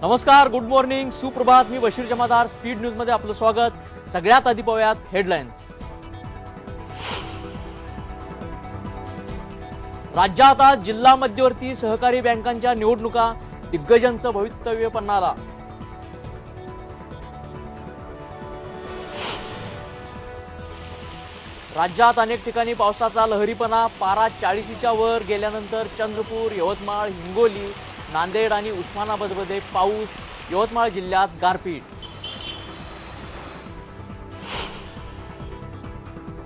नमस्कार, good morning, सुप्रभात. मी बशीर जमादार. Speed news मध्ये आपलं स्वागत. सगळ्यात आधी पाहूयात हेडलाईन्स. राज्यात आज जिल्हा मध्यवर्ती सहकारी बँकांच्या निवडणुका, दिग्गजांचं भवितव्य पन्नाला. राज्यात अनेक ठिकाणी पावसाचा लहरीपणा. पारा 40च्या वर गेल्यानंतर चंद्रपूर, यवतमाळ, हिंगोली, नांदेड आणि उस्मानाबादमध्ये पाऊस. यवतमाळ जिल्ह्यात गारपीट.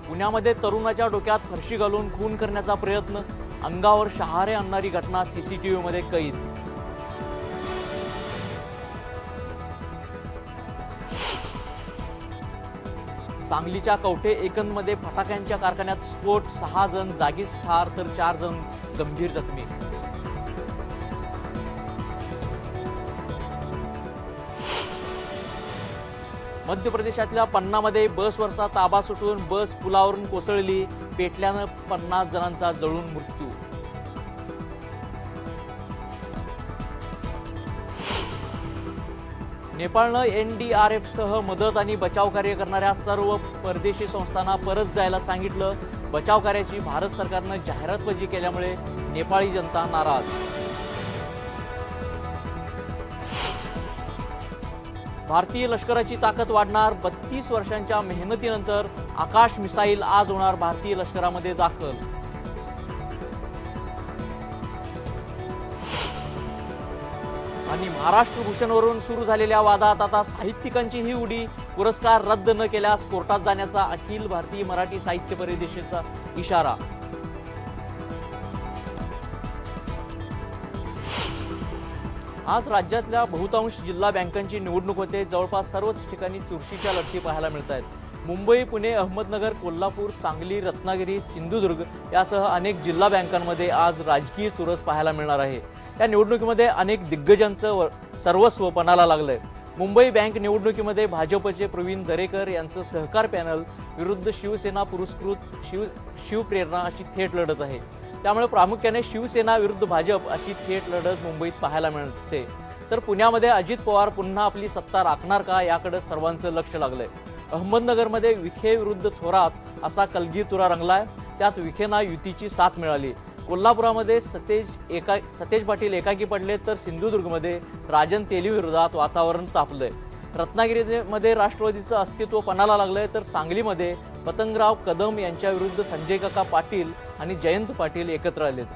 पुण्यामध्ये तरुणाच्या डोक्यात फरशी घालून खून करण्याचा प्रयत्न. अंगावर शहारे आणणारी घटना सीसीटीव्ही मध्ये कैद. सांगलीच्या कवठे एकंदमध्ये फटाक्यांच्या कारखान्यात स्फोट. 6 जण जागीच ठार तर 4 जण गंभीर जखमी. मध्य प्रदेशातल्या पन्नामध्ये बसवरचा ताबा सुटून बस पुलावरून कोसळली. पेटल्यानं 50 जणांचा जळून मृत्यू. नेपाळनं NDRF सह मदत आणि बचाव कार्य करणाऱ्या सर्व परदेशी संस्थांना परत जायला सांगितलं. बचाव कार्याची भारत सरकारनं जाहिरातबाजी केल्यामुळे नेपाळी जनता नाराज. भारतीय लष्कराची ताकद वाढणार. 32 वर्षांच्या मेहनतीनंतर आकाश मिसाईल आज होणार भारतीय लष्करामध्ये दाखल. आणि महाराष्ट्र भूषणवरून सुरू झालेल्या वादात आता साहित्यिकांचीही उडी. पुरस्कार रद्द न केल्यास कोर्टात जाण्याचा अखिल भारतीय मराठी साहित्य परिषदेचा इशारा. आज राज्यातल्या बहुतांश जिल्हा बँकांची निवडणूक होते. जवळपास सर्वच ठिकाणी चुरशीच्या लढती पाहायला मिळत आहेत. मुंबई, पुणे, अहमदनगर, कोल्हापूर, सांगली, रत्नागिरी, सिंधुदुर्ग यासह अनेक जिल्हा बँकांमध्ये आज राजकीय चुरस पाहायला मिळणार आहे. या निवडणुकीमध्ये अनेक दिग्गजांचं सर्वस्व पणाला लागलंय. मुंबई बँक निवडणुकीमध्ये भाजपचे प्रवीण दरेकर यांचं सहकार पॅनल विरुद्ध शिवसेना पुरस्कृत शिवप्रेरणा अशी थेट लढत आहे. त्यामुळे प्रामुख्याने शिवसेना विरुद्ध भाजप अशी थेट लढत मुंबईत पाहायला मिळते. तर पुण्यामध्ये अजित पवार पुन्हा आपली सत्ता राखणार का याकडे सर्वांचं लक्ष लागलंय. अहमदनगरमध्ये विखे विरुद्ध थोरात असा कलगीतुरा रंगलाय. त्यात विखेंना युतीची साथ मिळाली. कोल्हापुरामध्ये सतेज पाटील एकाकी पडले तर सिंधुदुर्गमध्ये राजन तेली विरोधात वातावरण तापलंय. रत्नागिरीमध्ये राष्ट्रवादीचं अस्तित्व पणाला लागलंय तर सांगलीमध्ये पतंगराव कदम यांच्या विरुद्ध संजय काका पाटील आणि जयंत पाटील एकत्र आलेत.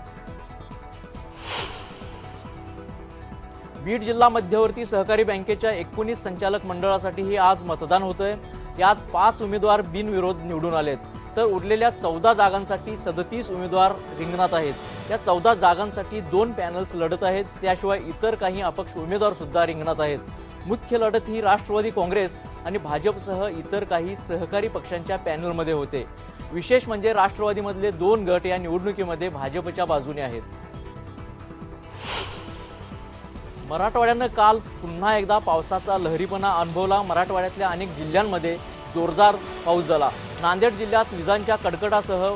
बीड जिल्हा मध्यवर्ती सहकारी बँकेच्या 19 संचालक मंडळासाठीही आज मतदान होतंय. यात 5 उमेदवार बिनविरोध निवडून आलेत तर उरलेल्या 14 जागांसाठी 37 उमेदवार रिंगणात आहेत. या 14 जागांसाठी 2 पॅनल्स लढत आहेत. त्याशिवाय इतर काही अपक्ष उमेदवार सुद्धा रिंगणात आहेत. मुख्य लढत ही राष्ट्रवादी काँग्रेस आणि भाजपसह इतर काही सहकारी पक्षांच्या पॅनलमध्ये होते. विशेष म्हणजे राष्ट्रवादीमधले 2 गट या निवडणुकीमध्ये भाजपच्या बाजूने आहेत. मराठवाड्यानं काल पुन्हा एकदा पावसाचा लहरीपणा अनुभवला. मराठवाड्यातल्या अनेक जिल्ह्यांमध्ये जोरदार पाऊस झाला. नांदेड जिल्ह्यात विजांच्या कडकडासह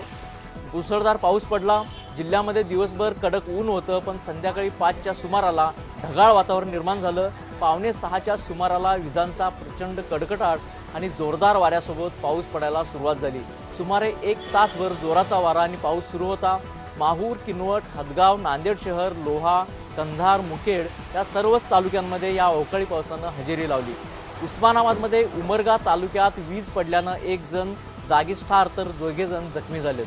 मुसळधार पाऊस पडला. जिल्ह्यामध्ये दिवसभर कडक ऊन होतं पण संध्याकाळी 5च्या सुमाराला ढगाळ वातावरण निर्माण झालं. 5:45च्या सुमाराला विजांचा प्रचंड कडकडाट आणि जोरदार वाऱ्यासोबत पाऊस पडायला सुरुवात झाली. सुमारे 1 तासभर जोराचा वारा आणि पाऊस सुरू होता. माहूर, किनवट, हदगाव, नांदेड शहर, लोहा, कंधार, मुखेड या सर्वच तालुक्यांमध्ये या अवकाळी पावसानं हजेरी लावली. उस्मानाबादमध्ये उमरगा तालुक्यात वीज पडल्यानं 1 जण जागीच ठार तर 2 जण जखमी झालेत.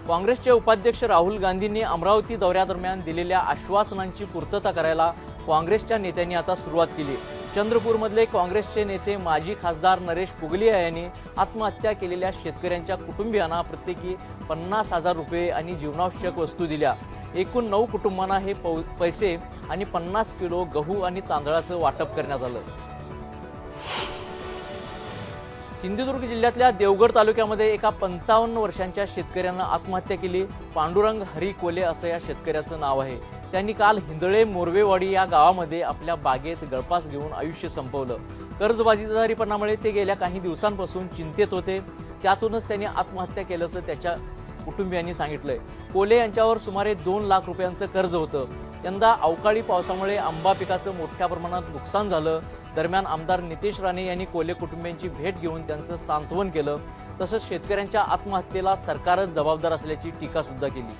काँग्रेसचे उपाध्यक्ष राहुल गांधींनी अमरावती दौऱ्यादरम्यान दिलेल्या आश्वासनांची पूर्तता करायला काँग्रेसच्या नेत्यांनी आता सुरुवात केली. चंद्रपूरमधले काँग्रेसचे नेते माजी खासदार नरेश पुगलिया यांनी आत्महत्या केलेल्या शेतकऱ्यांच्या कुटुंबियांना प्रत्येकी 50,000 रुपये आणि जीवनावश्यक वस्तू दिल्या. एकूण 9 कुटुंबांना हे पैसे आणि 50 किलो गहू आणि तांदळाचं वाटप करण्यात आलं. सिंधुदुर्ग जिल्ह्यातल्या देवगड तालुक्यामध्ये एका 55 वर्षांच्या शेतकऱ्यानं आत्महत्या केली. पांडुरंग हरी कोले असं या शेतकऱ्याचं नाव आहे. त्यांनी काल हिंदळे मोरवेवाडी या गावामध्ये आपल्या बागेत गळपास घेऊन आयुष्य संपवलं. कर्जबाजारीपणामुळे ते गेल्या काही दिवसांपासून चिंतेत होते. त्यातूनच त्यांनी आत्महत्या केल्याचं त्याच्या कुटुंबियांनी सांगितलंय. कोले यांच्यावर सुमारे 2 लाख रुपयांचं कर्ज होतं. यंदा अवकाळी पावसामुळे आंबा पिकाचं मोठ्या प्रमाणात नुकसान झालं। दरम्यान आमदार नितेश राणे यांनी कोल्हे कुटुंबियांची भेट घेऊन त्यांचं सांत्वन केलं। तसंच शेतकऱ्यांच्या आत्महत्येला सरकारच जबाबदार असल्याची टीका सुद्धा केली।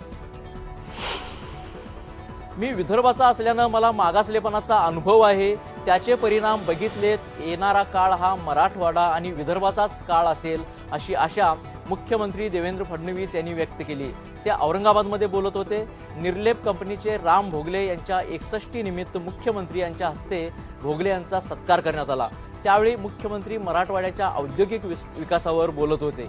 मी विदर्भाचा असल्यानं मला मागासलेपणाचा अनुभव आहे, त्याचे परिणाम बघितलेत। येणारा काळ हा मराठवाडा आणि विदर्भाचाच काळ असेल अशी आशा मुख्यमंत्री देवेंद्र फडणवीस यांनी व्यक्त केली। ते औरंगाबादमध्ये बोलत होते। निर्लेप कंपनीचे राम भोगले यांच्या 61 निमित्त मुख्यमंत्री यांच्या हस्ते भोगले यांचा सत्कार करण्यात आला। त्यावेळी मुख्यमंत्री मराठवाड्याच्या औद्योगिक विकासावर बोलत होते।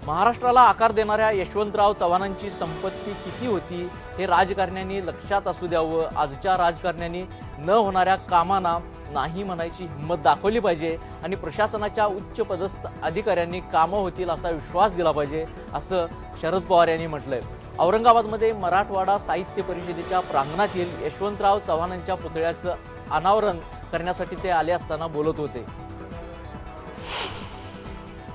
महाराष्ट्राला आकार देणाऱ्या यशवंतराव चव्हाणांची संपत्ती किती होती हे राजकारण्यांनी लक्षात असू द्यावं। आजच्या राजकारण्यांनी न होणाऱ्या कामांना नाही म्हणायची हिंमत दाखवली पाहिजे आणि प्रशासनाच्या उच्च पदस्थ अधिकाऱ्यांनी कामं होतील असा विश्वास दिला पाहिजे, असं शरद पवार यांनी म्हटलंय। औरंगाबादमध्ये मराठवाडा साहित्य परिषदेच्या प्रांगणातील यशवंतराव चव्हाणांच्या पुतळ्याचं अनावरण करण्यासाठी ते आले असताना बोलत होते।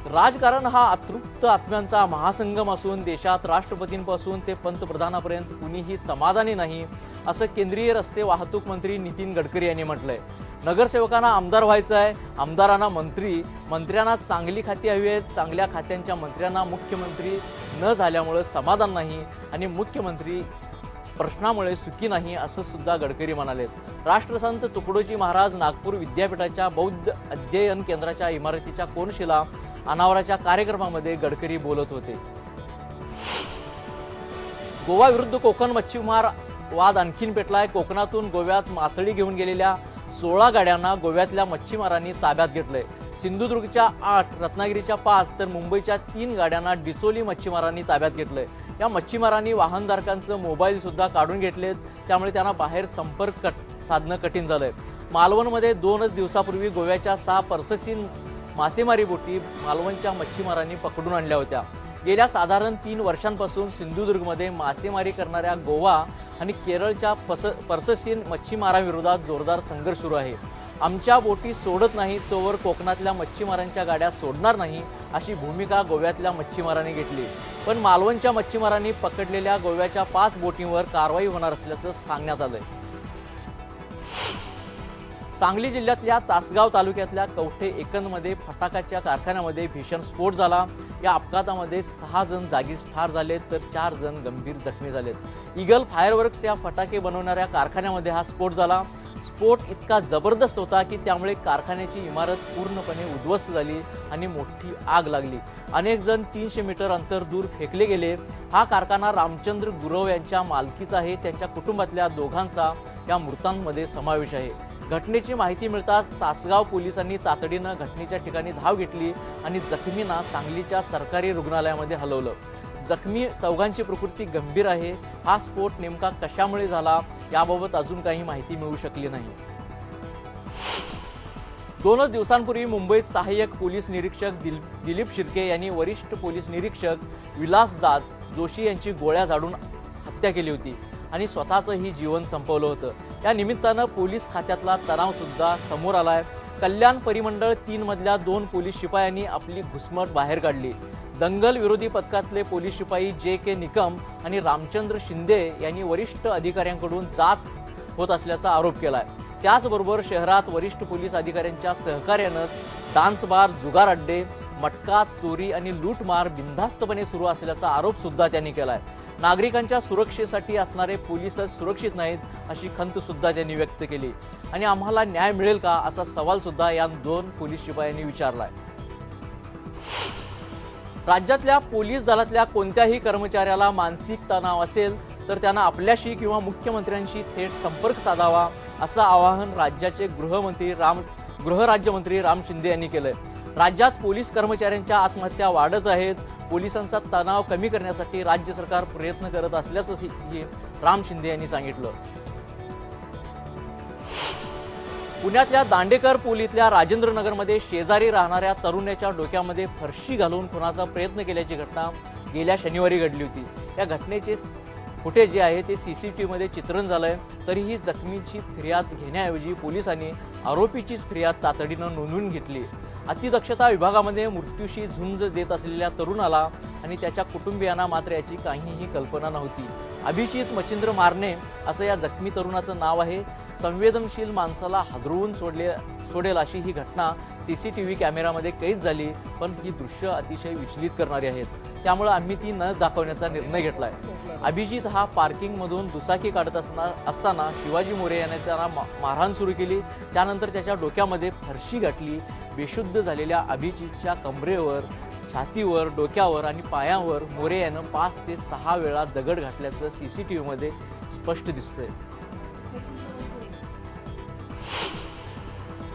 राजकारण हा अतृप्त आत्म्यांचा महासंगम असून देशात राष्ट्रपतींपासून ते पंतप्रधानापर्यंत कुणीही समाधानी नाही, असं केंद्रीय रस्ते वाहतूक मंत्री नितीन गडकरी यांनी म्हटलंय। नगरसेवकांना आमदार व्हायचं आहे, आमदारांना मंत्री, मंत्र्यांना चांगली खाती हवी आहेत, चांगल्या खात्यांच्या मंत्र्यांना मुख्यमंत्री न झाल्यामुळे समाधान नाही आणि मुख्यमंत्री प्रश्नामुळे सुखी नाही, असं सुद्धा गडकरी म्हणालेत। राष्ट्रसंत तुकडोजी महाराज नागपूर विद्यापीठाच्या बौद्ध अध्ययन केंद्राच्या इमारतीच्या कोनशिला अनावराच्या कार्यक्रमामध्ये गडकरी बोलत होते। गोवा विरुद्ध कोकण मच्छीमार वाद आणखीन पेटलाय। कोकणातून गोव्यात मासळी घेऊन गेलेल्या 16 गाड्यांना गोव्यातल्या मच्छीमारांनी ताब्यात घेतलंय। सिंधुदुर्गच्या 8, रत्नागिरीच्या 5 तर मुंबईच्या 3 गाड्यांना डिचोली मच्छीमारांनी ताब्यात घेतलंय। या मच्छीमारांनी वाहनधारकांचं मोबाईल सुद्धा काढून घेतलेत, त्यामुळे त्यांना बाहेर संपर्क साधणं कठीण झालंय। मालवणमध्ये 2 दिवसापूर्वी गोव्याच्या 6 पर्ससीन मासेमारी बोटी मालवणच्या मच्छीमारांनी पकडून आणल्या होत्या। गेल्या साधारण 3 वर्षांपासून सिंधुदुर्गमध्ये मासेमारी करणाऱ्या गोवा आणि केरळच्या पर्ससीन मच्छीमारांविरोधात जोरदार संघर्ष सुरू आहे। आमच्या बोटी सोडत नाही तोवर कोकणातल्या मच्छीमारांच्या गाड्या सोडणार नाही, अशी भूमिका गोव्यातल्या मच्छीमारांनी घेतली। पण मालवणच्या मच्छीमारांनी पकडलेल्या गोव्याच्या 5 बोटींवर कारवाई होणार असल्याचं सांगण्यात आलंय। सांगली जिल्ह्यातल्या तासगाव तालुक्यातल्या कवठे एकंदमध्ये फटाक्याच्या कारखान्यामध्ये भीषण स्फोट झाला। या अपघातामध्ये 6 जण जागीच ठार झालेत तर 4 जण गंभीर जखमी झालेत। ईगल फायरवर्क्स या फटाके बनवणाऱ्या कारखान्यामध्ये हा स्फोट झाला। स्फोट इतका जबरदस्त होता की त्यामुळे कारखान्याची इमारत पूर्णपणे उद्ध्वस्त झाली आणि मोठी आग लागली। अनेक जण 300 मीटर अंतर दूर फेकले गेले। हा कारखाना रामचंद्र गुरव यांच्या मालकीचा आहे। त्यांच्या कुटुंबातल्या 2घांचा या मृतांमध्ये समावेश आहे। घटनेची माहिती मिळताच तासगाव पोलिसांनी तातडीनं घटनेच्या ठिकाणी धाव घेतली आणि जखमींना सांगलीच्या सरकारी रुग्णालयामध्ये हलवलं। जखमी 4घांची प्रकृती गंभीर आहे। हा स्फोट नेमका कशामुळे झाला याबाबत अजून काही माहिती मिळू शकली नाही। 2 दिवसांपूर्वी मुंबईत सहाय्यक पोलीस निरीक्षक दिलीप शिर्के यांनी वरिष्ठ पोलीस निरीक्षक विलास जोशी यांची गोळ्या झाडून हत्या केली होती आणि स्वतःचंही जीवन संपवलं होतं। या निमित्तानं पोलीस खात्यातला तणाव सुद्धा समोर आलाय। कल्याण परिमंडळ 3 मधल्या 2 पोलीस शिपायांनी आपली घुसमट बाहेर काढली। दंगल विरोधी पथकातले पोलीस शिपाई JK निकम आणि रामचंद्र शिंदे यांनी वरिष्ठ अधिकाऱ्यांकडून जात होत असल्याचा आरोप केलाय। त्याचबरोबर शहरात वरिष्ठ पोलीस अधिकाऱ्यांच्या सहकार्यानंच डान्स बार, जुगार अड्डे, मटका, चोरी आणि लूटमार बिनधास्तपणे सुरू असल्याचा आरोप सुद्धा त्यांनी केलाय। नागरिकांच्या सुरक्षेसाठी असणारे पोलीसच सुरक्षित नाहीत, अशी खंत सुद्धा त्यांनी व्यक्त केली आणि आम्हाला न्याय मिळेल का असा सवाल सुद्धा या 2 पोलीस शिपायांनी विचारलाय। राज्यातल्या पोलीस दलातल्या कोणत्याही कर्मचाऱ्याला मानसिक तणाव असेल तर त्यांना आपल्याशी किंवा मुख्यमंत्र्यांशी थेट संपर्क साधावा, असं आवाहन राज्याचे गृहराज्यमंत्री राम शिंदे यांनी केलंय। राज्यात पोलीस कर्मचाऱ्यांच्या आत्महत्या वाढत आहेत। पोलिसांचा तणाव कमी करण्यासाठी राज्य सरकार प्रयत्न करत असल्याचंही राम शिंदे यांनी सांगितलं। पुण्यातल्या दांडेकर पुलीतल्या राजेंद्र नगरमध्ये शेजारी राहणाऱ्या तरुणाच्या डोक्यामध्ये फरशी घालून खुनाचा प्रयत्न केल्याची घटना गेल्या शनिवारी घडली होती। या घटनेचे फुटेज जे आहे ते CCTV मध्ये चित्रण झालंय। तरीही जखमीची फिर्याद घेण्याऐवजी पोलिसांनी आरोपीचीच फिर्याद तातडीनं नोंदवून घेतली। अतिदक्षता विभागामध्ये मृत्यूशी झुंज देत असलेल्या तरुणाला आणि त्याच्या कुटुंबियांना मात्र याची काहीही कल्पना नव्हती। अभिजित मच्छिंद्र मारणे असं या जखमी तरुणाचं नाव आहे. संवेदनशील माणसाला हादरवून सोडेल अशी ही घटना CCTV कॅमेरामध्ये कैद झाली, पण ही दृश्य अतिशय विचलित करणारी आहेत. त्यामुळे आम्ही ती न दाखवण्याचा निर्णय घेतलाय. अभिजित हा पार्किंगमधून दुचाकी काढत असताना शिवाजी मोरे याने त्याला मारहाण सुरू केली. त्यानंतर त्याच्या डोक्यामध्ये फरशी गाठली. बेशुद्ध झालेल्या अभिजितच्या कमरेवर, छातीवर, डोक्यावर आणि पायावर मोरे यानं 5 ते 6 वेळा दगड घातल्याचं CCTV मध्ये स्पष्ट दिसतंय.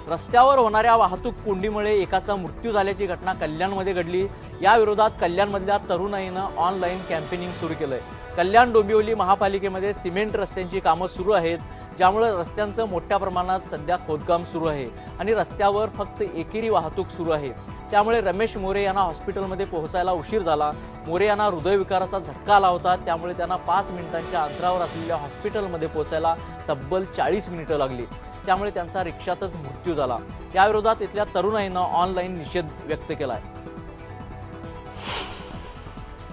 रस्त्यावर होणाऱ्या वाहतूक कोंडीमुळे एकाचा मृत्यू झाल्याची घटना कल्याणमध्ये घडली. या विरोधात कल्याणमधल्या तरुणाईनं ऑनलाईन कॅम्पेनिंग सुरू केलंय. कल्याण डोंबिवली महापालिकेमध्ये सिमेंट रस्त्यांची कामं सुरू आहेत, ज्यामुळे रस्त्यांचं मोठ्या प्रमाणात सध्या खोदकाम सुरू आहे आणि रस्त्यावर फक्त एकेरी वाहतूक सुरू आहे. त्यामुळे रमेश मोरे यांना हॉस्पिटलमध्ये पोहोचायला उशीर झाला. मोरे यांना हृदयविकाराचा झटका आला होता, त्यामुळे त्यांना 5 मिनिटांच्या अंतरावर असलेल्या हॉस्पिटलमध्ये पोहोचायला तब्बल 40 मिनिटं लागली. त्यामुळे त्यांचा रिक्षातच मृत्यू झाला. या विरोधात इथल्या तरुणाईनं ऑनलाईन निषेध व्यक्त केलाय.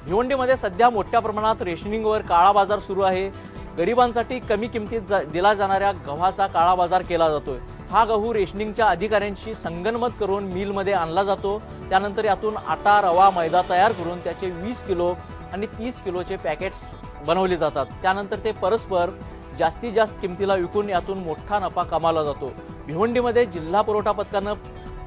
भिवंडीमध्ये सध्या मोठ्या प्रमाणात रेशनिंगवर काळा बाजार सुरू आहे. गरिबांसाठी कमी किमतीत दिला जाणाऱ्या गव्हाचा काळा बाजार केला जातोय. हा गहू रेशनिंगच्या अधिकाऱ्यांशी संगनमत करून मिलमध्ये आणला जातो. त्यानंतर यातून आटा, रवा, मैदा तयार करून त्याचे 20 किलो आणि 30 किलोचे पॅकेट्स बनवले जातात. त्यानंतर ते परस्पर जास्तीत जास्त किमतीला विकून यातून मोठा नफा कमावला जातो. भिवंडीमध्ये जिल्हा पुरवठा पथकानं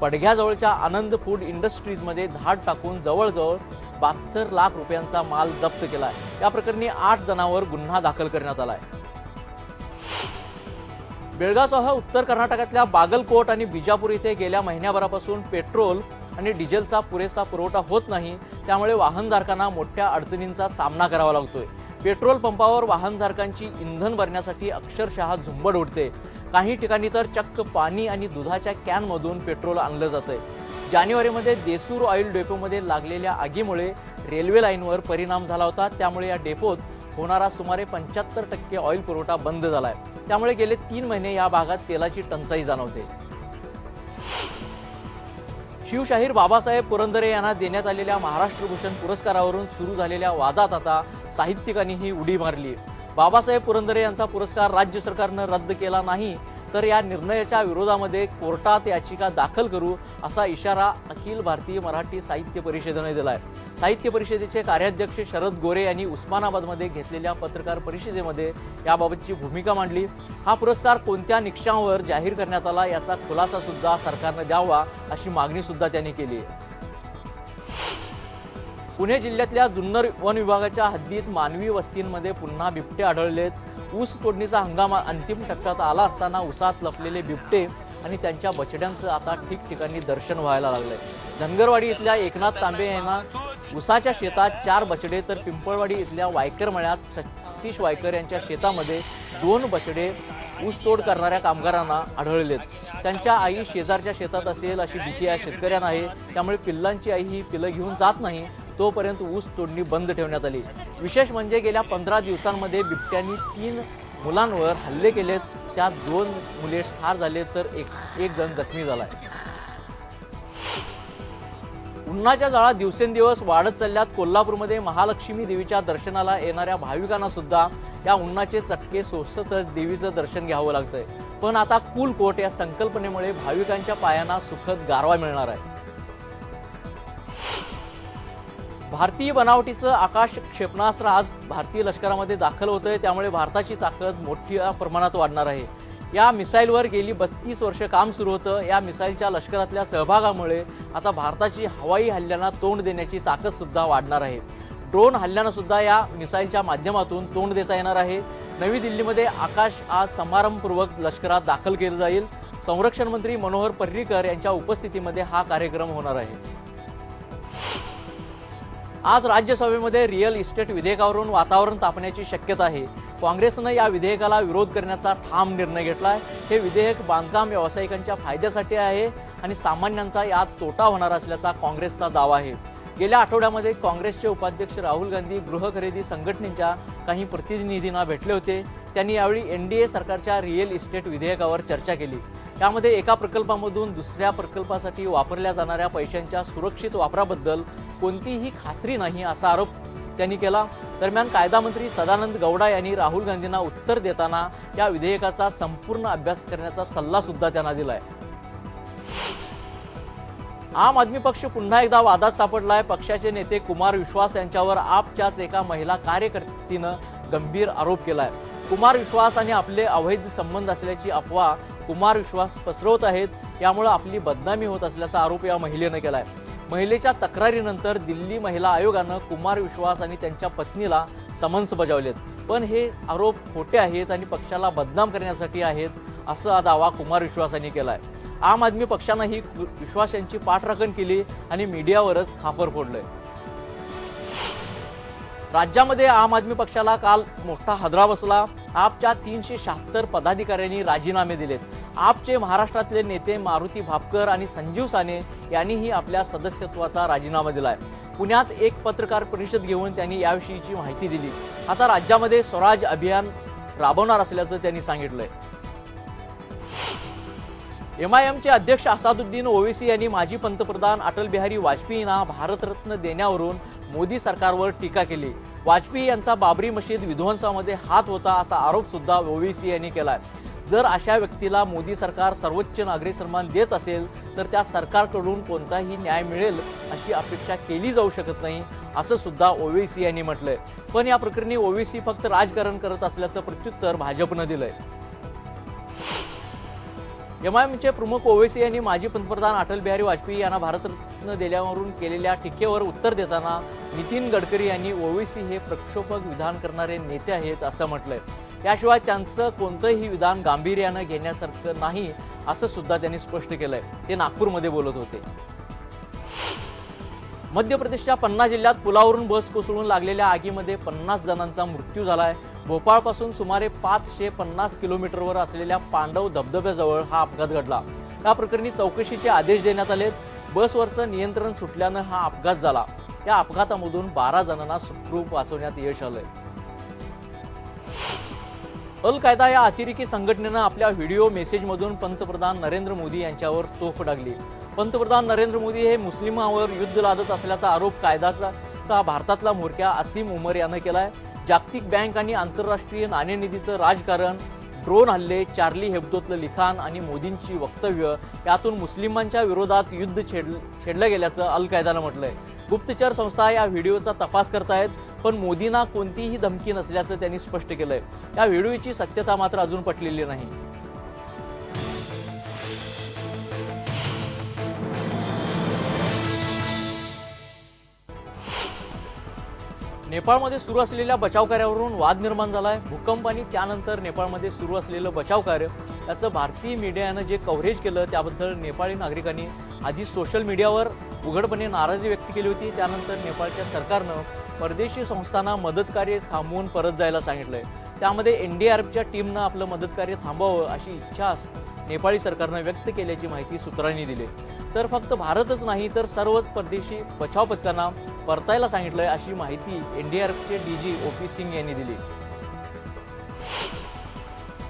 पडघ्याजवळच्या आनंद फूड इंडस्ट्रीजमध्ये धाड टाकून जवळजवळ 72 लाख रुपयांचा माल जप्त केलाय. या प्रकरणी 8 जणांवर गुन्हा दाखल करण्यात आलाय. बेळगावसह उत्तर कर्नाटकातल्या बागलकोट आणि बिजापूर इथे गेल्या महिन्याभरापासून पेट्रोल आणि डिझेलचा पुरेसा पुरवठा होत नाही. त्यामुळे वाहनधारकांना मोठ्या अडचणींचा सामना करावा लागतोय. पेट्रोल पंपावर वाहनधारकांची इंधन भरण्यासाठी अक्षरशः झुंबड उडते. काही ठिकाणी तर चक्क पाणी आणि दुधाच्या कॅनमधून पेट्रोल आणलं जातंय. जानेवारीमध्ये देसूर ऑइल डेपोमध्ये लागलेल्या आगीमुळे रेल्वे लाईनवर परिणाम झाला होता. त्यामुळे या डेपोत होणारा सुमारे 75% ऑइल पुरवठा बंद झालाय. त्यामुळे गेले 3 महिने या भागात तेलाची टंचाई जाणवते. शिवशाहीर बाबासाहेब पुरंदरे यांना देण्यात आलेल्या महाराष्ट्र भूषण पुरस्कारावरून सुरू झालेल्या वादात आता साहित्यिकांनीही उडी मारली. बाबासाहेब पुरंदरे यांचा पुरस्कार राज्य सरकारनं रद्द केला नाही तर या निर्णयाच्या विरोधामध्ये कोर्टात याचिका दाखल करू असा इशारा अखिल भारतीय मराठी साहित्य परिषदेने दिलाय. साहित्य परिषदेचे कार्याध्यक्ष शरद गोरे यांनी उस्मानाबादमध्ये घेतलेल्या पत्रकार परिषदेमध्ये याबाबतची भूमिका मांडली. हा पुरस्कार कोणत्या निकषांवर जाहीर करण्यात आला याचा खुलासा सुद्धा सरकारने द्यावा अशी मागणी सुद्धा त्यांनी केली. पुणे जिल्ह्यातल्या जुन्नर वन विभागाच्या हद्दीत मानवी वस्तींमध्ये पुन्हा बिबटे आढळलेत. ऊस तोडणीचा हंगाम अंतिम टप्प्यात आला असताना ऊसात लपलेले बिबटे आणि त्यांच्या बछड्यांचं आता ठिकठिकाणी दर्शन व्हायला लागलंय. धनगरवाडी इथल्या एकनाथ तांबे यांना ऊसाच्या शेतात 4 बछडे तर पिंपळवाडी इथल्या वायकर मळ्यात सतीश वायकर यांच्या शेतामध्ये 2 बछडे ऊसतोड करणाऱ्या कामगारांना आढळलेत. त्यांच्या आई शेजारच्या शेतात असेल अशी भीती या शेतकऱ्यांना आहे. त्यामुळे पिल्लांची आई ही पिल्लं घेऊन जात नाही तोपर्यंत ऊस तोडणी बंद ठेवण्यात आली. विशेष म्हणजे गेल्या 15 दिवसांमध्ये बिबट्यांनी 3 मुलांवर हल्ले केलेत. त्यात 2 मुले ठार झाले तर एक जण जखमी झालाय. उन्हाच्या जाळा दिवसेंदिवस वाढत चालल्यात. कोल्हापूरमध्ये महालक्ष्मी देवीच्या दर्शनाला येणाऱ्या भाविकांना सुद्धा या उन्हाचे चटके सोसतच देवीचं दर्शन घ्यावं लागतंय. पण आता कूल कोट या संकल्पनेमुळे भाविकांच्या पायांना सुखद गारवा मिळणार आहे. भारतीय बनावटीचं आकाश क्षेपणास्त्र आज भारतीय लष्करामध्ये दाखल होतंय. त्यामुळे भारताची ताकद मोठ्या प्रमाणात वाढणार आहे. या मिसाईलवर गेली 32 वर्ष काम सुरू होतं. या मिसाईलच्या लष्करातल्या सहभागामुळे आता भारताची हवाई हल्ल्यांना तोंड देण्याची ताकद सुद्धा वाढणार आहे. ड्रोन हल्ल्यांना सुद्धा या मिसाईलच्या माध्यमातून तोंड देता येणार आहे. नवी दिल्लीमध्ये आकाश आज समारंभपूर्वक लष्करात दाखल केलं जाईल. संरक्षण मंत्री मनोहर पर्रीकर यांच्या उपस्थितीमध्ये हा कार्यक्रम होणार आहे. आज राज्यसभेमध्ये रिअल इस्टेट विधेयकावरून वातावरण तापण्याची शक्यता आहे. काँग्रेसनं या विधेयकाला विरोध करण्याचा ठाम निर्णय घेतलाय. हे विधेयक बांधकाम व्यावसायिकांच्या फायद्यासाठी आहे आणि सामान्यांचा यात तोटा होणार असल्याचा काँग्रेसचा दावा आहे. गेल्या आठवड्यामध्ये काँग्रेसचे उपाध्यक्ष राहुल गांधी गृह खरेदी संघटनेच्या काही प्रतिनिधींना भेटले होते. त्यांनी यावेळी NDA सरकारच्या रिअल इस्टेट विधेयकावर चर्चा केली. यामध्ये एका प्रकल्पामधून दुसऱ्या प्रकल्पासाठी वापरल्या जाणाऱ्या पैशांच्या सुरक्षित वापराबद्दल कोणतीही खात्री नाही असा आरोप त्यांनी केला। दरम्यान कायदा मंत्री सदानंद गौडा यांनी राहुल गांधींना उत्तर देताना या विधेयकाचा संपूर्ण अभ्यास करण्याचा सल्ला सुद्धा त्यांना दिलाय। आम आदमी पक्ष पुन्हा एकदा वादात सापडलाय। पक्षाचे नेते कुमार विश्वास यांच्यावर आपच्याच एका महिला कार्यकर्तीनं गंभीर आरोप केलाय। कुमार विश्वास आणि आपले अवैध संबंध असल्याची अफवा कुमार विश्वास पसरवत आहेत, यामुळे आपली बदनामी होत असल्याचा आरोप या महिलेनं केलाय। महिलेच्या तक्रारीनंतर दिल्ली महिला आयोगानं कुमार विश्वास आणि त्यांच्या पत्नीला समन्स बजावलेत, पण हे आरोप खोटे आहेत आणि पक्षाला बदनाम करण्यासाठी आहेत असा दावा कुमार विश्वासांनी केलाय। आम आदमी पक्षानंही विश्वास यांची पाठराखण केली आणि मीडियावरच खापर फोडलंय। राज्यामध्ये आम आदमी पक्षाला काल मोठा हादरा बसला। आपच्या 376 पदाधिकाऱ्यांनी राजीनामे दिलेत। आपचे महाराष्ट्रातले नेते मारुती भापकर आणि संजीव साने यांनीही आपल्या सदस्यत्वाचा राजीनामा दिलाय। पुण्यात एक पत्रकार परिषद घेऊन त्यांनी याविषयीची माहिती दिली। आता राज्यामध्ये स्वराज अभियान राबवणार असल्याचं त्यांनी सांगितलंय। MIMचे अध्यक्ष असादुद्दीन ओवैसी यांनी माजी पंतप्रधान अटल बिहारी वाजपेयींना भारतरत्न देण्यावरून मोदी सरकारवर टीका केली। वाजपेयी यांचा बाबरी मशीद विध्वंसामध्ये हात होता असा आरोप सुद्धा ओवैसी यांनी केलाय। जर अशा व्यक्तीला मोदी सरकार सर्वोच्च नागरी सन्मान देत असेल तर त्या सरकारकडून कोणताही न्याय मिळेल अशी अपेक्षा केली जाऊ शकत नाही असं सुद्धा ओवैसी यांनी म्हटलंय। पण या प्रकरणी ओवैसी फक्त राजकारण करत असल्याचं प्रत्युत्तर भाजपनं दिलंय। MIMचे प्रमुख ओवैसी यांनी माजी पंतप्रधान अटल बिहारी वाजपेयी यांना भारतरत्न दिल्यावरून केलेल्या टीकेवर उत्तर देताना नितीन गडकरी यांनी ओवैसी हे प्रक्षोभक विधान करणारे नेते आहेत असं म्हटलंय। याशिवाय त्यांचं कोणतंही विधान गांभीर्यानं घेण्यासारखं नाही असं सुद्धा त्यांनी स्पष्ट केलंय। ते नागपूरमध्ये बोलत होते। मध्य प्रदेशच्या पन्ना जिल्ह्यात पुलावरून बस कोसळून लागलेल्या आगीमध्ये 50 जणांचा मृत्यू झालाय। भोपाळपासून सुमारे 550 किलोमीटरवर असलेल्या पांडव धबधब्याजवळ हा अपघात घडला। या प्रकरणी चौकशीचे आदेश देण्यात आलेत। बसवरचं नियंत्रण सुटल्यानं हा अपघात झाला। या अपघातामधून 12 जणांना सुखरूप वाचवण्यात यश आलंय। अल कायदा या अतिरेकी संघटनेनं आपल्या व्हिडिओ मेसेजमधून पंतप्रधान नरेंद्र मोदी यांच्यावर तोफ डागली। पंतप्रधान नरेंद्र मोदी हे मुस्लिमांवर युद्ध लादत असल्याचा आरोप कायदाचा भारतातला म्होरक्या असीम उमर यानं केलाय। जागतिक बँक आणि आंतरराष्ट्रीय नाणेनिधीचं राजकारण, ड्रोन हल्ले, चार्ली हेब्दोतलं लिखाण आणि मोदींची वक्तव्य यातून मुस्लिमांच्या विरोधात युद्ध छेडलं गेल्याचं अल कायदानं म्हटलंय। गुप्तचर संस्था या व्हिडिओचा तपास करतायत, पण मोदींना कोणतीही धमकी नसल्याचं त्यांनी स्पष्ट केलंय। या व्हिडिओची सत्यता मात्र अजून पटलेली नाही। नेपाळमध्ये सुरू असलेल्या बचावकार्यावरून वाद निर्माण झालाय। भूकंप आणि त्यानंतर नेपाळमध्ये सुरू असलेलं बचावकार्य याचं भारतीय मीडियानं जे कव्हरेज केलं त्याबद्दल नेपाळी नागरिकांनी आधी सोशल मीडियावर उघडपणे नाराजी व्यक्त केली होती। त्यानंतर नेपाळच्या सरकारनं परदेशी संस्थांना मदतकार्य थांबवून परत जायला सांगितलंय। त्यामध्ये NDRFच्या टीमनं आपलं मदतकार्य थांबवावं अशी इच्छा नेपाळी सरकारनं व्यक्त केल्याची माहिती सूत्रांनी दिली। तर फक्त भारतच नाही तर सर्वच परदेशी बचाव पथकांना परतायला सांगितलंय अशी माहिती NDRFचे DG OP सिंग यांनी दिली।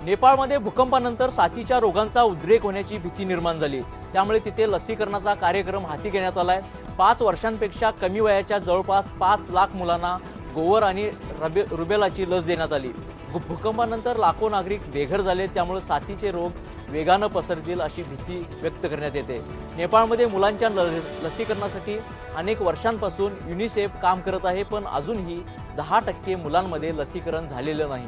नेपाळमध्ये भूकंपानंतर साथीच्या रोगांचा उद्रेक होण्याची भीती निर्माण झाली। त्यामुळे तिथे लसीकरणाचा कार्यक्रम हाती घेण्यात आलाय। 5 वर्षांपेक्षा कमी वयाच्या जवळपास 5 लाख मुलांना गोवर आणि रुबेलाची लस देण्यात आली। भूकंपानंतर लाखो नागरिक बेघर झाले, त्यामुळे साथीचे रोग वेगानं पसरतील अशी भीती व्यक्त करण्यात येते। नेपाळमध्ये मुलांच्या लसीकरणासाठी अनेक वर्षांपासून युनिसेफ काम करत आहे, पण अजूनही 10% मुलांमध्ये लसीकरण झालेलं नाही।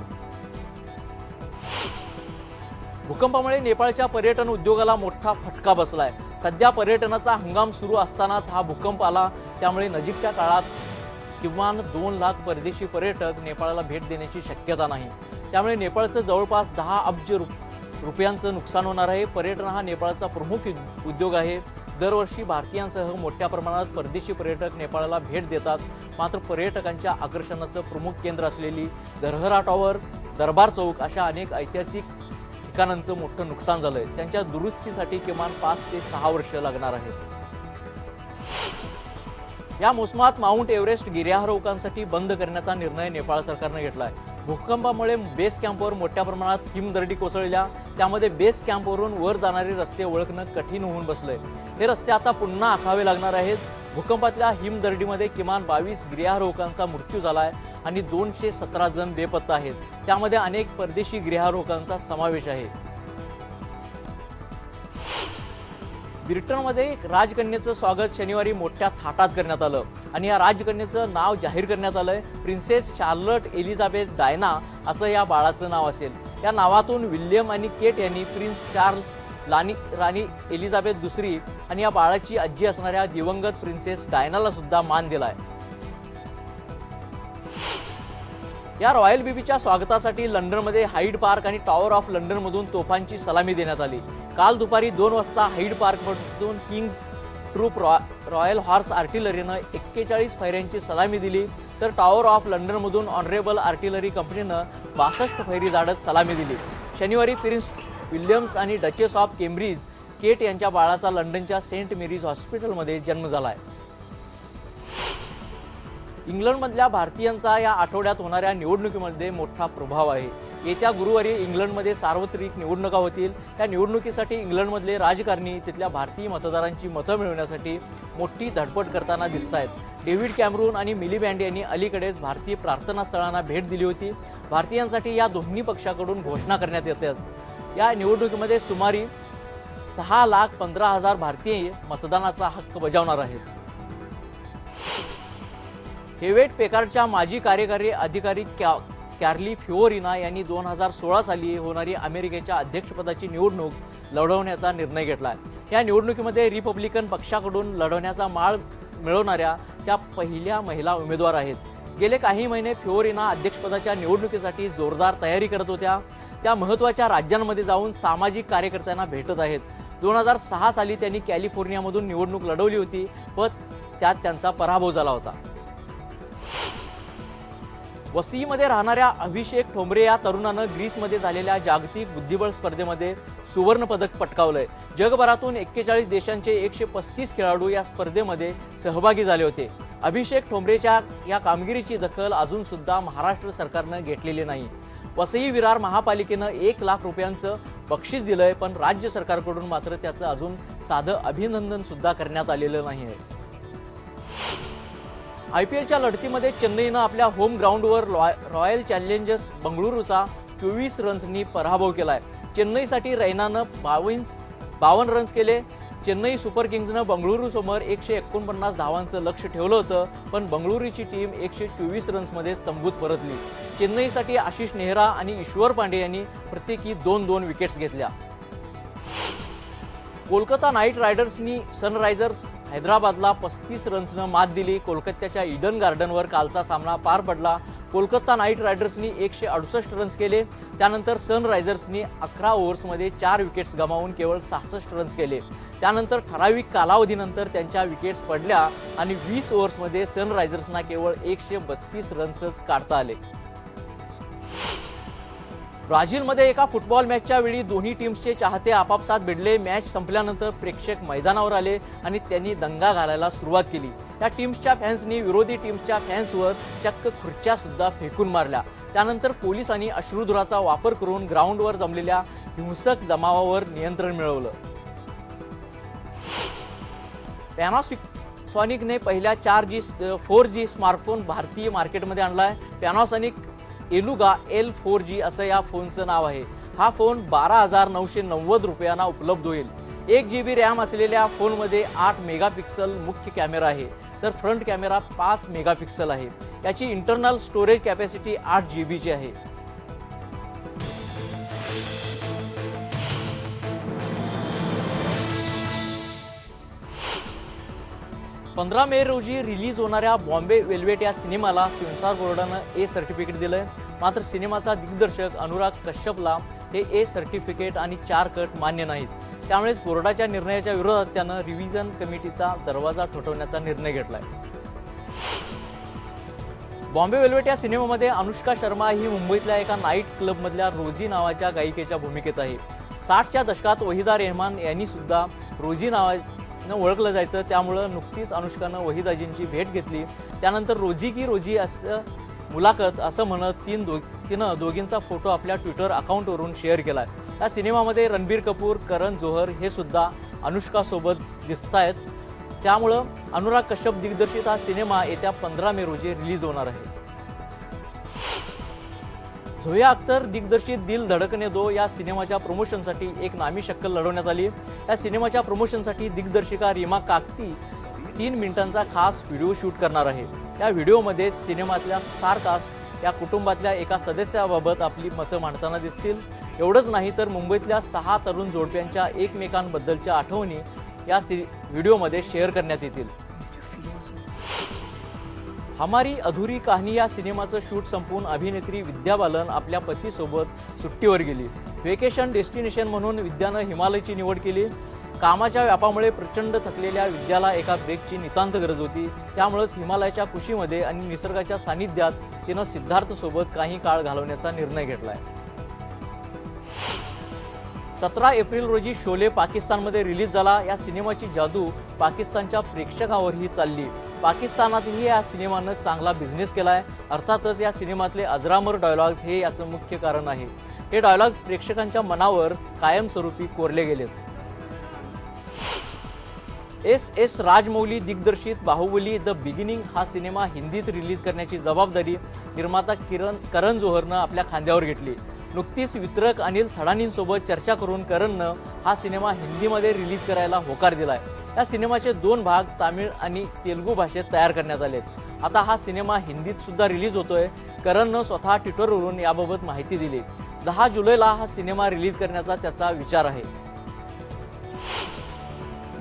भूकंपामुळे नेपाळच्या पर्यटन उद्योगाला मोठा फटका बसलाय। सध्या पर्यटनाचा हंगाम सुरू असतानाच हा भूकंप आला, त्यामुळे नजीकच्या काळात किमान 2 लाख परदेशी पर्यटक नेपाळला भेट देण्याची शक्यता नाही। त्यामुळे नेपाळचं जवळपास 10 अब्ज रुपयांचं नुकसान होणार आहे। पर्यटन हा नेपाळचा प्रमुख उद्योग आहे। दरवर्षी भारतीयांसह मोठ्या प्रमाणात परदेशी पर्यटक नेपाळला भेट देतात। मात्र पर्यटकांच्या आकर्षणाचं प्रमुख केंद्र असलेली दरहरा टॉवर, दरबार चौक अशा अनेक ऐतिहासिक ठिकाणांचं मोठं नुकसान झालंय। त्यांच्या दुरुस्तीसाठी किमान 5 ते 6 वर्ष लागणार आहेत। या मोसमात माउंट एव्हरेस्ट गिर्यारोहकांसाठी बंद करण्याचा निर्णय नेपाळ सरकारने घेतलाय। भूकंपामुळे बेस कॅम्पवर मोठ्या प्रमाणात हिमदरडी कोसळल्या, त्यामध्ये बेस कॅम्पवरून वर जाणारे रस्ते ओळखणं कठीण होऊन बसलंय। हे रस्ते आता पुन्हा आखावे लागणार आहेत। भूकंपातल्या हिमदर्डीमध्ये किमान 22 गिर्यारोहकांचा मृत्यू झालाय आणि 217 जण बेपत्ता आहेत. त्यामध्ये अनेक परदेशी गिर्यारोहकांचा समावेश आहे. ब्रिटनमध्ये राजकन्येचं स्वागत शनिवारी मोठ्या थाटात करण्यात आलं आणि या राजकन्येचं नाव जाहीर करण्यात आलंय. प्रिन्सेस चार्लट एलिझाबेथ डायना असं या बाळाचं नाव असेल. या नावातून विल्यम आणि केट यांनी प्रिन्स चार्ल्स, राणी एलिझाबेथ दुसरी आणि या बाळाची आजी असणाऱ्या दिवंगत प्रिन्सेस डायनाला सुद्धा मान दिलाय. या रॉयल बेबीच्या स्वागतासाठी लंडनमध्ये हाईड पार्क आणि टॉवर ऑफ लंडन मधून तोफांची सलामी देण्यात आली. काल दुपारी 2 वाजता हाईड पार्कमधून किंग्स ट्रूप रॉयल हॉर्स आर्टिलरीनं 41 फैऱ्यांची सलामी दिली, तर टॉवर ऑफ लंडनमधून ऑनरेबल आर्टिलरी कंपनीनं 62 फैरी झाडत सलामी दिली. शनिवारी प्रिन्स विल्यम्स आणि डचेस ऑफ केम्ब्रिज केट यांच्या बाळाचा लंडनच्या सेंट मेरीज हॉस्पिटलमध्ये जन्म झालाय. इंग्लंडमधल्या भारतीयांचा या आठवड्यात होणाऱ्या निवडणुकीमध्ये मोठा प्रभाव आहे. येत्या गुरुवारी इंग्लंडमध्ये सार्वत्रिक निवडणुका होतील. या निवडणुकीसाठी इंग्लंडमधले राजकारणी तिथल्या भारतीय मतदारांची मतं मिळवण्यासाठी मोठी धडपड करताना दिसत आहेत. डेव्हिड कॅमरून आणि मिलिबँड यांनी अलीकडेच भारतीय प्रार्थना स्थळांना भेट दिली होती. भारतीयांसाठी या दोन्ही पक्षाकडून घोषणा करण्यात येतात. या निवडणुकीमध्ये सुमारे 6,15,000 भारतीय मतदानाचा हक्क बजावणार आहेत. हेवेट पेकार्डच्या माजी कार्यकारी अधिकारी कॅर्ली फिओरिना यांनी 2016 साली होणारी अमेरिकेच्या अध्यक्षपदाची निवडणूक लढवण्याचा निर्णय घेतला. या निवडणुकीमध्ये रिपब्लिकन पक्षाकडून लढवण्याचा माळ मिळवणाऱ्या त्या पहिल्या महिला उमेदवार आहेत. गेले काही महिने फिओरिना अध्यक्षपदाच्या निवडणुकीसाठी जोरदार तयारी करत होत्या. त्या महत्त्वाच्या राज्यांमध्ये जाऊन सामाजिक कार्यकर्त्यांना भेटत आहेत. 2006 साली त्यांनी कॅलिफोर्नियामधून निवडणूक लढवली होती, पण त्यात त्यांचा पराभव झाला होता. वसईमध्ये राहणाऱ्या अभिषेक ठोंबरे या तरुणानं ग्रीसमध्ये झालेल्या जागतिक बुद्धिबळ स्पर्धेमध्ये सुवर्ण पदक पटकावलंय. जगभरातून 41 देशांचे 135 खेळाडू या स्पर्धेमध्ये सहभागी झाले होते. अभिषेक ठोंबरेच्या या कामगिरीची दखल अजून सुद्धा महाराष्ट्र सरकारनं घेतलेली नाही. वसई विरार महापालिकेनं 1 लाख रुपयांचं बक्षीस दिलंय, पण राज्य सरकारकडून मात्र त्याचं अजून साधं अभिनंदन सुद्धा करण्यात आलेलं नाहीये. IPLच्या लढतीमध्ये चेन्नईनं आपल्या होम ग्राउंडवर रॉयल चॅलेंजर्स बंगळुरूचा 24 रन्सनी पराभव केलाय. चेन्नईसाठी रैनानं 52 रन्स केले. चेन्नई सुपर किंग्सनं बंगळुरू समोर 149 धावांचं लक्ष ठेवलं होतं, पण बंगळुरूची टीम 124 रन्समध्ये तंबूत परतली. चेन्नईसाठी आशिष नेहरा आणि ईश्वर पांडे यांनी प्रत्येकी 2-2 विकेट्स घेतल्या. कोलकाता नाईट रायडर्सनी सनरायझर्स हैदराबादला 35 रन्सनं मात दिली. कोलकात्याच्या ईडन गार्डनवर कालचा सामना पार पडला. कोलकाता नाईट रायडर्सनी 168 रन्स केले. त्यानंतर सनरायझर्सनी 11 ओव्हर्समध्ये 4 विकेट्स गमावून केवळ 66 रन्स केले. त्यानंतर ठराविक कालावधीनंतर त्यांच्या विकेट्स पडल्या आणि 20 ओव्हर्समध्ये सनरायझर्सना केवळ 132 रन्सच काढता आले. ब्राझीलमध्ये एका फुटबॉल मॅचच्या वेळी दोन्ही टीम्सचे चाहते आपापसात भिडले. मॅच संपल्यानंतर प्रेक्षक मैदानावर आले आणि त्यांनी दंगा घालायला सुरुवात केली. या टीम्सच्या फॅन्सनी विरोधी टीम्सच्या फॅन्सवर चक्क खुर्च्या सुद्धा फेकून मारल्या. त्यानंतर पोलिसांनी अश्रुधुराचा वापर करून ग्राउंडवर जमलेल्या हिंसक जमावावर नियंत्रण मिळवलं. पॅनासॉनिकने पहिल्या 4G स्मार्टफोन भारतीय मार्केटमध्ये आणलाय. पॅनासॉनिक एलुगा L4G असं या फोनचं नाव आहे. हा फोन 12,990 रुपयांना उपलब्ध होईल. 1 GB रॅम असलेल्या फोनमध्ये 8 मेगापिक्सल मुख्य कॅमेरा आहे, तर फ्रंट कॅमेरा 5 मेगापिक्सल आहे. याची इंटरनल स्टोरेज कॅपॅसिटी 8 GB ची आहे. 15 मे रोजी रिलीज होणाऱ्या बॉम्बे वेल्वेट या सिनेमाला सेन्सॉर बोर्डानं A सर्टिफिकेट दिलंय. मात्र सिनेमाचा दिग्दर्शक अनुराग कश्यपला हे A सर्टिफिकेट आणि 4 कट मान्य नाहीत. त्यामुळेच बोर्डाच्या निर्णयाच्या विरोधात त्यानं रिव्हिजन कमिटीचा दरवाजा ठोठावण्याचा निर्णय घेतलाय. बॉम्बे वेल्वेट या सिनेमामध्ये अनुष्का शर्मा ही मुंबईतल्या एका नाईट क्लबमधल्या रोजी नावाच्या गायिकेच्या भूमिकेत आहे. 60च्या दशकात वहिदा रेहमान यांनी सुद्धा रोजी नावानं ओळखलं जायचं. त्यामुळं नुकतीच अनुष्कानं वहिदाजींची भेट घेतली. त्यानंतर रोजी की रोजी असं मुलाखत असं म्हणत तिनं दोघींचा फोटो आपल्या ट्विटर अकाउंटवरून शेअर केलाय. या सिनेमामध्ये रणबीर कपूर, करण जोहर हे सुद्धा अनुष्का सोबत दिसतायत. त्यामुळं अनुराग कश्यप दिग्दर्शित हा सिनेमा येत्या 15 मे रोजी रिलीज होणार आहे. झोया अख्तर दिग्दर्शित दिल धडकने दो या सिनेमाच्या प्रमोशनसाठी एक नामी शक्कल लढवण्यात आली. या सिनेमाच्या प्रमोशनसाठी दिग्दर्शिका रीमा काकती 3 मिनिटांचा खास व्हिडिओ शूट करणार आहे. या व्हिडिओमध्ये सिनेमातल्या स्टार कास्ट या कुटुंबातल्या एका सदस्याबाबत आपली मतं मांडताना दिसतील. एवढंच नाही तर मुंबईतल्या 6 तरुण जोडप्यांच्या एकमेकांबद्दलच्या आठवणी या व्हिडिओमध्ये शेअर करण्यात येतील. हमारी अधुरी कहाणी या सिनेमाचं शूट संपवून अभिनेत्री विद्या बालन आपल्या पतीसोबत सुट्टीवर गेली. व्हेकेशन डेस्टिनेशन म्हणून विद्यानं हिमालयची निवड केली. कामाच्या व्यापामुळे प्रचंड थकलेल्या विद्याला एका ब्रेकची नितांत गरज होती. त्यामुळेच हिमालयाच्या कुशीमध्ये आणि निसर्गाच्या सानिध्यात तिनं सिद्धार्थ सोबत काही काळ घालवण्याचा निर्णय घेतलाय. 17 एप्रिल रोजी शोले पाकिस्तानमध्ये रिलीज झाला. या सिनेमाची जादू पाकिस्तानच्या प्रेक्षकावरही चालली. पाकिस्तानातही या सिनेमानं चांगला बिझनेस केलाय. अर्थातच या सिनेमातले अजरामर डायलॉग्स हे याचं मुख्य कारण आहे. हे डायलॉग्स प्रेक्षकांच्या मनावर कायमस्वरूपी कोरले गेलेत. एस राजमौली दिग्दर्शित बाहुबली द बिगिनिंग हा सिनेमा हिंदीत रिलीज करण्याची जबाबदारी निर्माता करण जोहरनं आपल्या खांद्यावर घेतली. नुकतीच वितरक अनिल थडानींसोबत चर्चा करून करणनं हा सिनेमा हिंदीमध्ये रिलीज करायला होकार दिलाय. या सिनेमाचे 2 भाग तामिळ आणि तेलुगू भाषेत तयार करण्यात आलेत. आता हा सिनेमा हिंदीत सुद्धा रिलीज होतोय. करणनं स्वतः ट्विटरवरून याबाबत माहिती दिली. 10 जुलैला हा सिनेमा रिलीज करण्याचा त्याचा विचार आहे.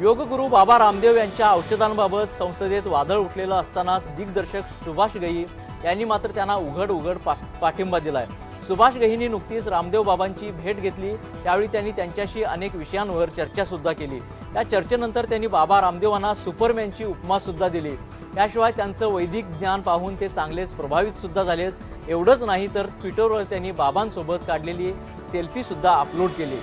योगगुरू बाबा रामदेव यांच्या औषधांबाबत संसदेत वादळ उठलेलं असतानाच दिग्दर्शक सुभाष घई यांनी मात्र त्यांना उघड पाठिंबा दिलाय. सुभाष घईंनी नुकतीच रामदेव बाबांची भेट घेतली. त्यावेळी त्यांनी त्यांच्याशी अनेक विषयांवर चर्चा सुद्धा केली. या चर्चेनंतर त्यांनी बाबा रामदेवांना सुपरमॅनची उपमा सुद्धा दिली. याशिवाय त्यांचं वैदिक ज्ञान पाहून ते चांगलेच प्रभावित सुद्धा झालेत. एवढंच नाही तर ट्विटरवर त्यांनी बाबांसोबत काढलेली सेल्फी सुद्धा अपलोड केली.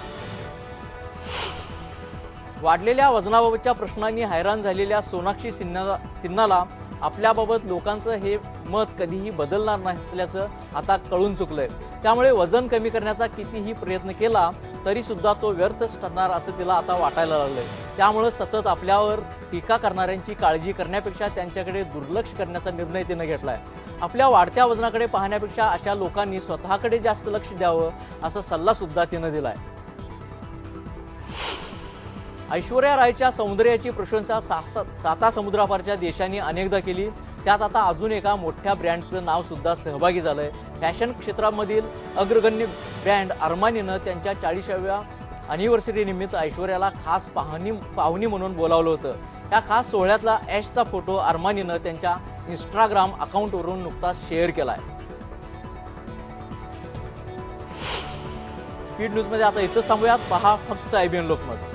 वाढलेल्या वजनाबाबतच्या प्रश्नांनी हैराण झालेल्या सोनाक्षी सिन्हाला आपल्याबाबत लोकांचं हे मत कधीही बदलणार नसल्याचं आता कळून चुकलंय. त्यामुळे वजन कमी करण्याचा कितीही प्रयत्न केला तरी सुद्धा तो व्यर्थच ठरणार असं तिला आता वाटायला लागलंय. त्यामुळे सतत आपल्यावर टीका करणाऱ्यांची काळजी करण्यापेक्षा त्यांच्याकडे दुर्लक्ष करण्याचा निर्णय तिनं घेतलाय. आपल्या वाढत्या वजनाकडे पाहण्यापेक्षा अशा लोकांनी स्वतःकडे जास्त लक्ष द्यावं असा सल्ला सुद्धा तिनं दिलाय. ऐश्वर्या रायच्या सौंदर्याची प्रशंसा 7 समुद्रापारच्या देशांनी अनेकदा केली. त्यात आता अजून एका मोठ्या ब्रँडचं नाव सुद्धा सहभागी झालंय. फॅशन क्षेत्रामधील अग्रगण्य ब्रँड अरमानीनं त्यांच्या 40व्या अॅनिव्हर्सरी निमित्त ऐश्वर्याला खास पाहुणी म्हणून बोलावलं होतं. या खास सोहळ्यातला ऐशचा फोटो अरमानीनं त्यांच्या इंस्टाग्राम अकाउंटवरून नुकताच शेअर केलाय. स्पीड न्यूजमध्ये आता इथंच थांबूयात. पहा फक्त IBN लोकमत.